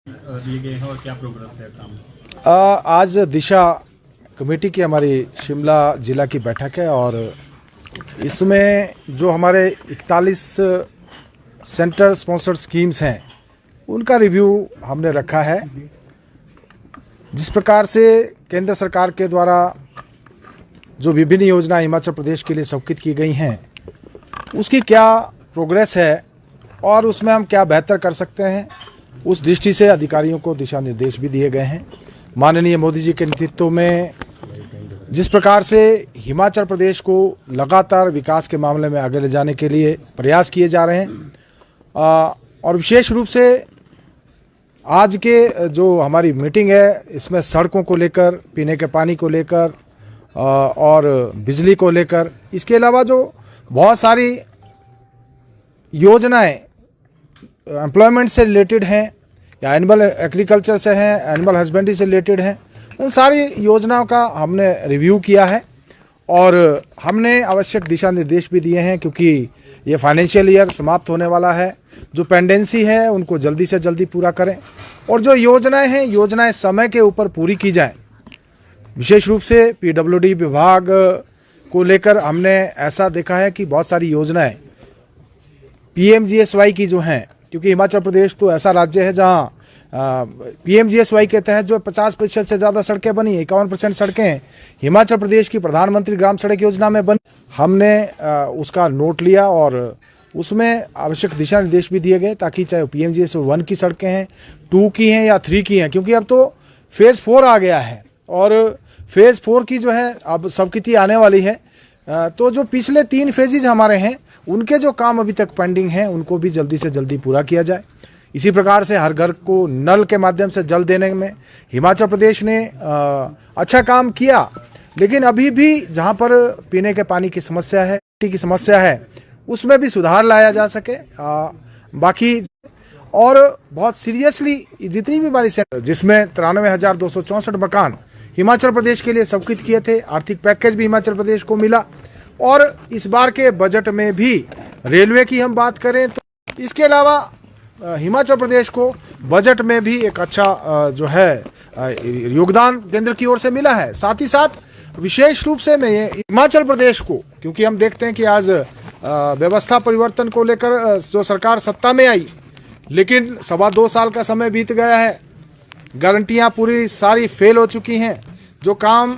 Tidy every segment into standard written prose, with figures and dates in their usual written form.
दिए गए हैं और क्या प्रोग्रेस है काम? आज दिशा कमेटी की हमारी शिमला जिला की बैठक है और इसमें जो हमारे 41 सेंटर स्पॉन्सर्ड स्कीम्स हैं उनका रिव्यू हमने रखा है। जिस प्रकार से केंद्र सरकार के द्वारा जो विभिन्न योजनाएं हिमाचल प्रदेश के लिए स्वीकृत की गई हैं उसकी क्या प्रोग्रेस है और उसमें हम क्या बेहतर कर सकते हैं, उस दृष्टि से अधिकारियों को दिशा निर्देश भी दिए गए हैं। माननीय मोदी जी के नेतृत्व में जिस प्रकार से हिमाचल प्रदेश को लगातार विकास के मामले में आगे ले जाने के लिए प्रयास किए जा रहे हैं और विशेष रूप से आज के जो हमारी मीटिंग है इसमें सड़कों को लेकर, पीने के पानी को लेकर और बिजली को लेकर, इसके अलावा जो बहुत सारी योजनाएं एम्प्लॉयमेंट से रिलेटेड हैं या एनिमल एग्रीकल्चर से हैं, एनिमल हस्बेंड्री से रिलेटेड हैं, उन सारी योजनाओं का हमने रिव्यू किया है और हमने आवश्यक दिशा निर्देश भी दिए हैं क्योंकि ये फाइनेंशियल ईयर समाप्त होने वाला है। जो पेंडेंसी है उनको जल्दी से जल्दी पूरा करें और जो योजनाएं हैं योजनाएं समय के ऊपर पूरी की जाएं। विशेष रूप से पीडब्ल्यूडी विभाग को लेकर हमने ऐसा देखा है कि बहुत सारी योजनाएं पीएमजीएसवाई की जो हैं, क्योंकि हिमाचल प्रदेश तो ऐसा राज्य है जहां पीएमजीएसवाई के तहत जो 50% से ज़्यादा सड़कें बनी, 51% सड़कें हिमाचल प्रदेश की प्रधानमंत्री ग्राम सड़क योजना में बनी। हमने उसका नोट लिया और उसमें आवश्यक दिशा निर्देश भी दिए गए ताकि चाहे पीएमजीएसवाई 1 की सड़कें हैं, 2 की हैं या 3 की हैं, क्योंकि अब तो फेज़ 4 आ गया है और फेज़ 4 की जो है अब स्वीकृति आने वाली है। तो जो पिछले 3 फेजेज हमारे हैं उनके जो काम अभी तक पेंडिंग हैं उनको भी जल्दी से जल्दी पूरा किया जाए। इसी प्रकार से हर घर को नल के माध्यम से जल देने में हिमाचल प्रदेश ने अच्छा काम किया, लेकिन अभी भी जहां पर पीने के पानी की समस्या है, मिट्टी की समस्या है, उसमें भी सुधार लाया जा सके। बाकी और बहुत सीरियसली जितनी भी हमारी जिसमें 93,264 मकान हिमाचल प्रदेश के लिए स्वीकृत किए थे, आर्थिक पैकेज भी हिमाचल प्रदेश को मिला और इस बार के बजट में भी रेलवे की हम बात करें तो इसके अलावा हिमाचल प्रदेश को बजट में भी एक अच्छा जो है योगदान केंद्र की ओर से मिला है। साथ ही साथ विशेष रूप से मैं ये हिमाचल प्रदेश को, क्योंकि हम देखते हैं कि आज व्यवस्था परिवर्तन को लेकर जो सरकार सत्ता में आई, लेकिन 2.25 साल का समय बीत गया है, गारंटियां पूरी सारी फेल हो चुकी हैं। जो काम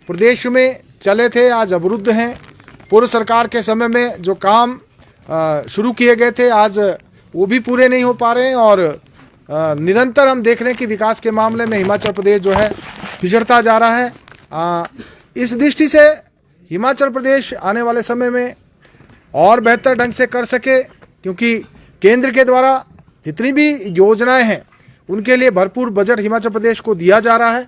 प्रदेश में चले थे आज अवरुद्ध हैं। पूर्व सरकार के समय में जो काम शुरू किए गए थे आज वो भी पूरे नहीं हो पा रहे हैं और निरंतर हम देख रहे हैं कि विकास के मामले में हिमाचल प्रदेश जो है पिछड़ता जा रहा है। इस दृष्टि से हिमाचल प्रदेश आने वाले समय में और बेहतर ढंग से कर सके, क्योंकि केंद्र के द्वारा जितनी भी योजनाएं हैं उनके लिए भरपूर बजट हिमाचल प्रदेश को दिया जा रहा है।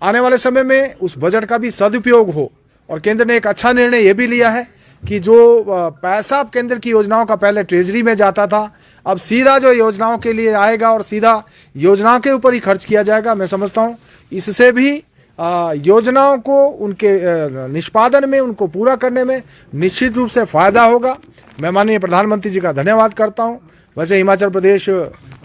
आने वाले समय में उस बजट का भी सदुपयोग हो और केंद्र ने एक अच्छा निर्णय ये भी लिया है कि जो पैसा केंद्र की योजनाओं का पहले ट्रेजरी में जाता था अब सीधा जो योजनाओं के लिए आएगा और सीधा योजनाओं के ऊपर ही खर्च किया जाएगा। मैं समझता हूँ इससे भी योजनाओं को उनके निष्पादन में, उनको पूरा करने में निश्चित रूप से फ़ायदा होगा। मैं माननीय प्रधानमंत्री जी का धन्यवाद करता हूँ। वैसे हिमाचल प्रदेश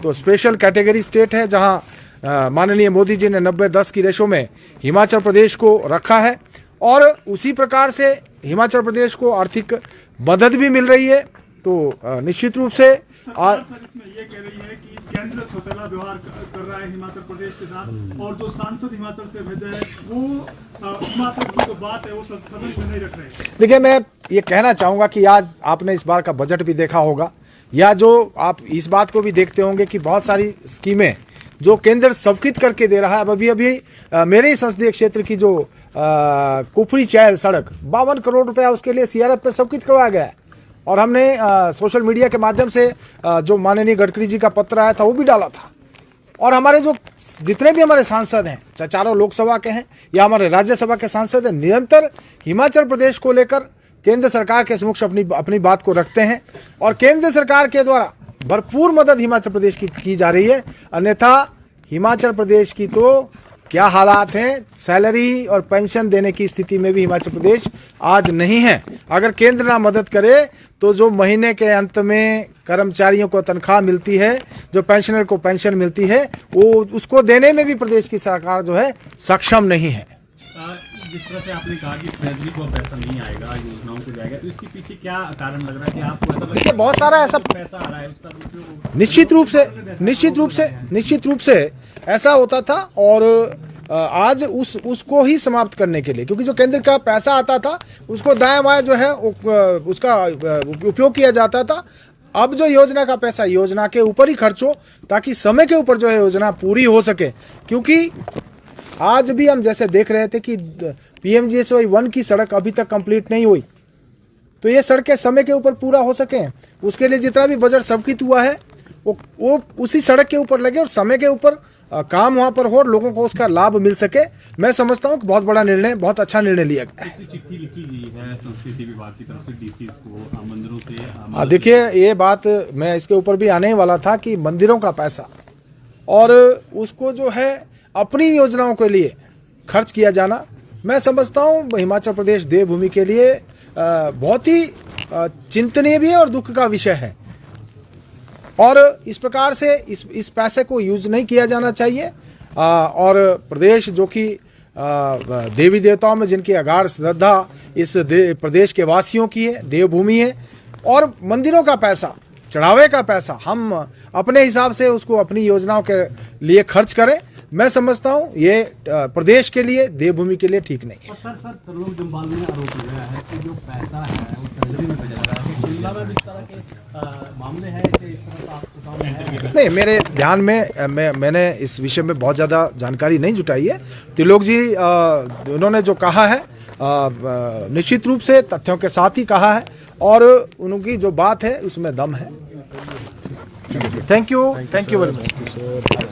तो स्पेशल कैटेगरी स्टेट है जहाँ माननीय मोदी जी ने 90-10 की रेशो में हिमाचल प्रदेश को रखा है और उसी प्रकार से हिमाचल प्रदेश को आर्थिक मदद भी मिल रही है। तो निश्चित रूप से इसमें ये कह रही है कि केंद्र सौतेला व्यवहार कर रहा है हिमाचल प्रदेश के साथ और जो सांसद हिमाचल से भेजे हैं वो हिमाचल की जो बात है वो सदन में नहीं रख रहे। देखिए, मैं ये कहना चाहूँगा कि आज आपने इस बार का बजट भी देखा होगा या जो आप इस बात को भी देखते होंगे कि बहुत सारी स्कीमें जो केंद्र स्वीकृत करके दे रहा है। अब अभी मेरे ही संसदीय क्षेत्र की जो कुफरी चैल सड़क 52 करोड़ रुपया उसके लिए सीआरएफ पे स्वीकृत करवाया गया है और हमने सोशल मीडिया के माध्यम से जो माननीय गडकरी जी का पत्र आया था वो भी डाला था। और हमारे जो जितने भी हमारे सांसद हैं, चाहे चारों लोकसभा के हैं या हमारे राज्यसभा के सांसद हैं, निरंतर हिमाचल प्रदेश को लेकर केंद्र सरकार के समक्ष अपनी बात को रखते हैं और केंद्र सरकार के द्वारा भरपूर मदद हिमाचल प्रदेश की जा रही है। अन्यथा हिमाचल प्रदेश की तो क्या हालात हैं, सैलरी और पेंशन देने की स्थिति में भी हिमाचल प्रदेश आज नहीं है। अगर केंद्र ना मदद करे तो जो महीने के अंत में कर्मचारियों को तनख्वाह मिलती है, जो पेंशनर को पेंशन मिलती है, वो उसको देने में भी प्रदेश की सरकार जो है सक्षम नहीं है। जिस तरह से आपने कहा कि ट्रेजरी को पैसा नहीं आएगा, योजनाओं को जाएगा, तो इसके पीछे क्या कारण लग रहा है कि आपको ऐसा लग रहा है बहुत सारा ऐसा पैसा आ रहा है उसका दुरुपयोग? निश्चित रूप से ऐसा होता था, और आज उसको ही समाप्त करने के लिए, क्योंकि जो केंद्र का पैसा आता था उसको दाएं बाएं जो है उसका उपयोग किया जाता था। अब जो योजना का पैसा योजना के ऊपर ही खर्च हो, ताकि समय के ऊपर जो है योजना पूरी हो सके। क्योंकि आज भी हम जैसे देख रहे थे कि PMGSY 1 की सड़क अभी तक कंप्लीट नहीं हुई, तो ये सड़कें समय के ऊपर पूरा हो सके, उसके लिए जितना भी बजट स्वीकृत हुआ है वो उसी सड़क के ऊपर लगे और समय के ऊपर काम वहां पर हो और लोगों को उसका लाभ मिल सके। मैं समझता हूं कि बहुत बड़ा निर्णय, बहुत अच्छा निर्णय लिया गया है। चिट्ठी लिखी गई है संस्कृति विभाग की तरफ से डीसी को मंदिरों से। देखिए, ये बात मैं इसके ऊपर भी आने ही वाला था कि मंदिरों का पैसा और उसको जो है अपनी योजनाओं के लिए खर्च किया जाना, मैं समझता हूं हिमाचल प्रदेश देवभूमि के लिए बहुत ही चिंतनीय भी है और दुख का विषय है। और इस प्रकार से इस पैसे को यूज नहीं किया जाना चाहिए। और प्रदेश जो कि देवी देवताओं में जिनकी अगाध श्रद्धा इस प्रदेश के वासियों की है, देवभूमि है, और मंदिरों का पैसा, चढ़ावे का पैसा हम अपने हिसाब से उसको अपनी योजनाओं के लिए खर्च करें, मैं समझता हूं ये प्रदेश के लिए, देवभूमि के लिए ठीक नहीं है। सर तरलोक जम्वाल ने आरोप लगाया है कि जो पैसा है वो ट्रेजरी में भेजा जा रहा है। शिमला में भी इस तरह के मामले हैं कि इस तरह का आपको सामने है? नहीं, मेरे ध्यान में मैंने इस विषय में बहुत ज़्यादा जानकारी नहीं जुटाई है। त्रिलोक जी उन्होंने जो कहा है निश्चित रूप से तथ्यों के साथ ही कहा है, और उनकी जो बात है उसमें दम है। Thank you very much.